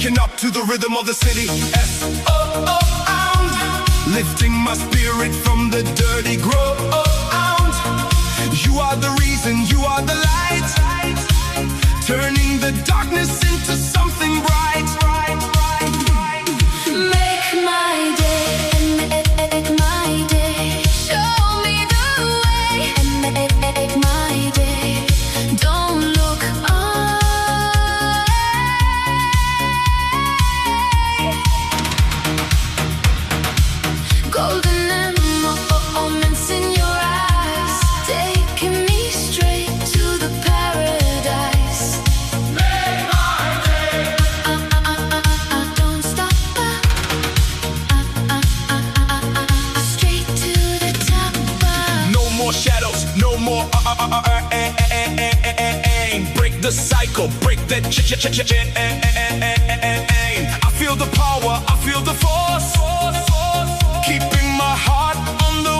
waking up to the rhythm of the city. S-O-O, lifting my spirit from the dirty ground. You are the reason, you are the light, turning the darkness into something bright. Make my day, make my day. Show me the way, make my day. Don't look away. Golden moments in your eyes, taking me straight to the paradise. Make my day. Don't stop. Straight to the top. No more shadows, no more break the cycle, break the chain. I feel the power, I feel the force, keeping my heart on the